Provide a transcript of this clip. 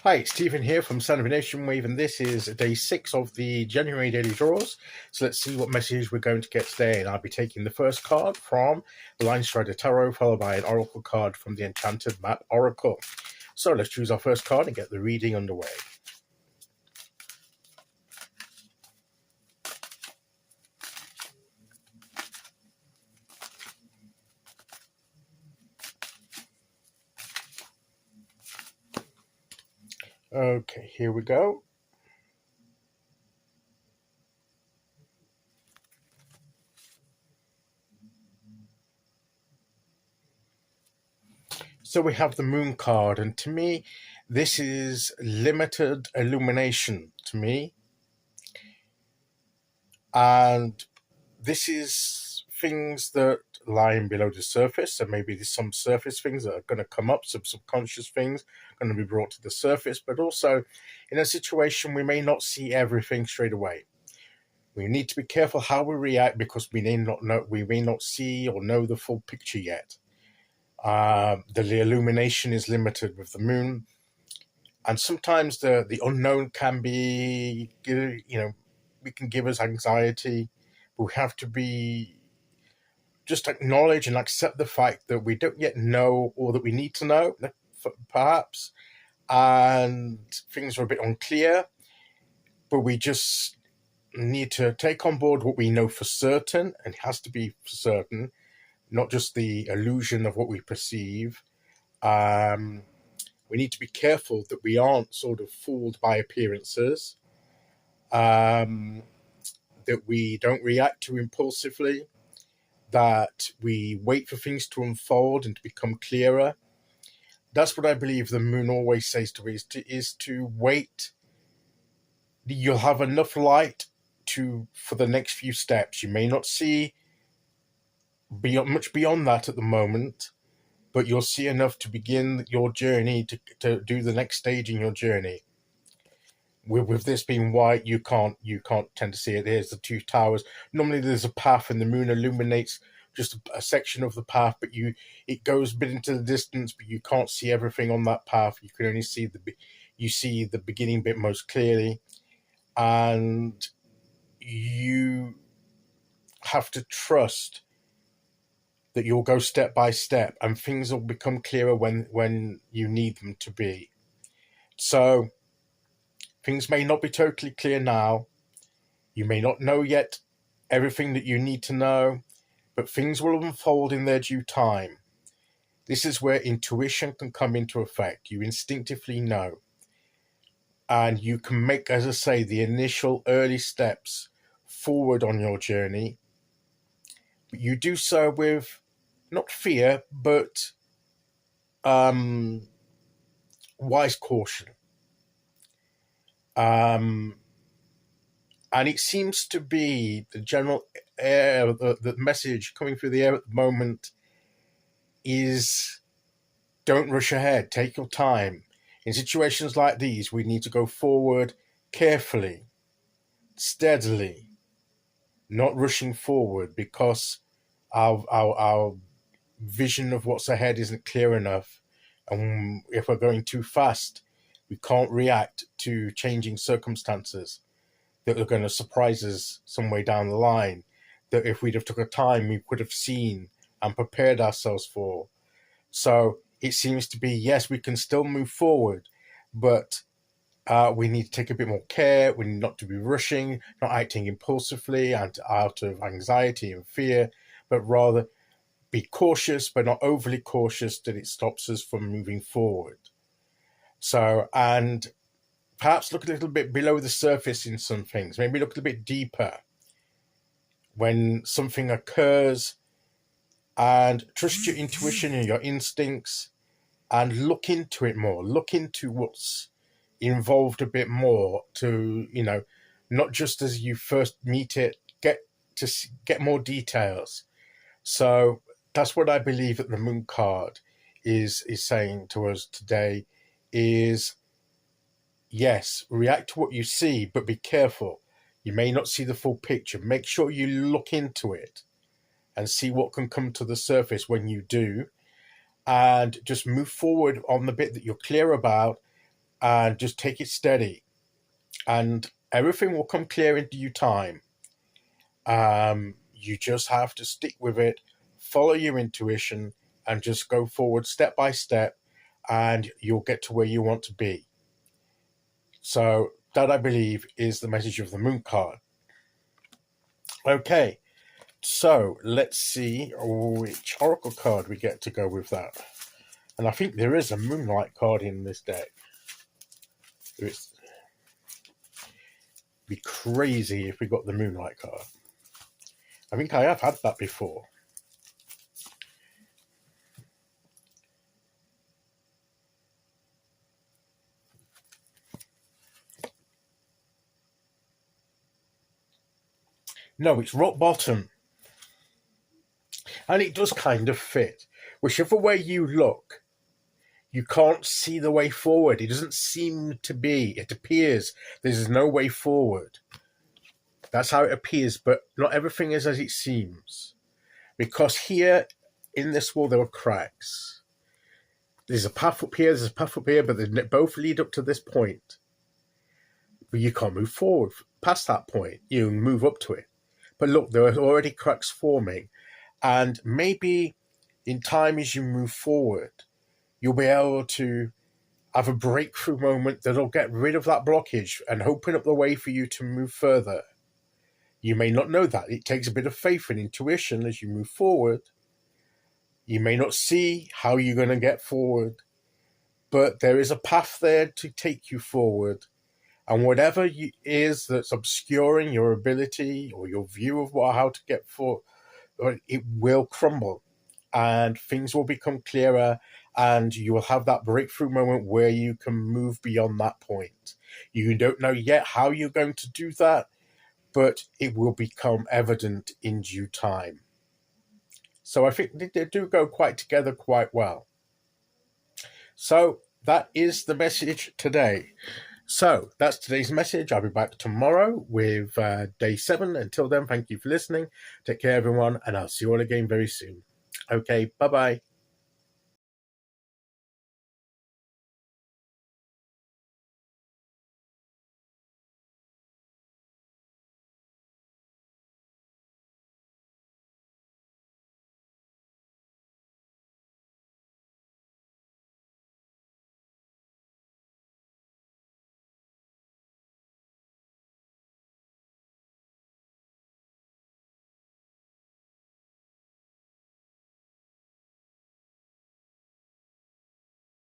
Hi, it's Stephen here from Son of a Nation Wave, and this is day 6 of the January daily draws. So let's see what message we're going to get today. And I'll be taking the first card from the Linestrider Tarot, followed by an Oracle card from the Enchanted Map Oracle. So let's choose our first card and get the reading underway. Okay, here we go. So we have the Moon card, and to me, this is limited illumination to me. And this is things that lie below the surface. So maybe there's some surface things that are going to come up, some subconscious things going to be brought to the surface, but also in a situation we may not see everything straight away. We need to be careful how we react because we may not see or know the full picture yet. The illumination is limited with the moon, and sometimes the unknown can be, we can give us anxiety. We have to be just acknowledge and accept the fact that we don't yet know all that we need to know, perhaps, and things are a bit unclear, but we just need to take on board what we know for certain, and it has to be for certain, not just the illusion of what we perceive. We need to be careful that we aren't sort of fooled by appearances, that we don't react too impulsively, that we wait for things to unfold and to become clearer. That's what I believe the moon always says to us, is to wait. You'll have enough light for the next few steps. You may not see much beyond that at the moment, but you'll see enough to begin your journey, to do the next stage in your journey. With this being white, you can't tend to see it. There's the two towers. Normally there's a path and the moon illuminates just a section of the path, but it goes a bit into the distance, but you can't see everything on that path. You can only see the beginning bit most clearly, and you have to trust that you'll go step by step and things will become clearer when you need them to be. So things may not be totally clear now. You may not know yet everything that you need to know, but things will unfold in their due time. This is where intuition can come into effect. You instinctively know. And you can make, as I say, the initial early steps forward on your journey. But you do so with not fear, but wise caution. And it seems to be the general air, the message coming through the air at the moment is don't rush ahead, take your time. In situations like these, we need to go forward carefully, steadily, not rushing forward because our vision of what's ahead isn't clear enough. And if we're going too fast, we can't react to changing circumstances that are going to surprise us some way down the line, that if we'd have took a time, we could have seen and prepared ourselves for. So it seems to be, yes, we can still move forward, but we need to take a bit more care. We need not to be rushing, not acting impulsively and out of anxiety and fear, but rather be cautious, but not overly cautious that it stops us from moving forward. So, and perhaps look a little bit below the surface in some things, maybe look a little bit deeper when something occurs, and trust your intuition and your instincts and look into it more, look into what's involved a bit more, to, not just as you first meet it, get more details. So that's what I believe that the moon card is saying to us today is, yes, react to what you see, but be careful. You may not see the full picture. Make sure you look into it and see what can come to the surface when you do, and just move forward on the bit that you're clear about, and just take it steady, and everything will come clear in due time. You just have to stick with it, follow your intuition, and just go forward step by step, and you'll get to where you want to be. So that, I believe, is the message of the Moon card. Okay, so let's see which Oracle card we get to go with that. And I think there is a Moonlight card in this deck. It'd be crazy if we got the Moonlight card. I think I have had that before. No, it's rock bottom. And it does kind of fit. Whichever way you look, you can't see the way forward. It doesn't seem to be. It appears there's no way forward. That's how it appears, but not everything is as it seems. Because here, in this wall, there are cracks. There's a path up here, there's a path up here, but they both lead up to this point. But you can't move forward past that point. You move up to it. But look, there are already cracks forming. And maybe in time as you move forward, you'll be able to have a breakthrough moment that'll get rid of that blockage and open up the way for you to move further. You may not know that. It takes a bit of faith and intuition as you move forward. You may not see how you're going to get forward, but there is a path there to take you forward. And whatever is that's obscuring your ability or your view of how to get forward, it will crumble and things will become clearer, and you will have that breakthrough moment where you can move beyond that point. You don't know yet how you're going to do that, but it will become evident in due time. So I think they do go together quite well. So that is the message today. So that's today's message. I'll be back tomorrow with day 7. Until then, thank you for listening. Take care, everyone, and I'll see you all again very soon. Okay, bye-bye.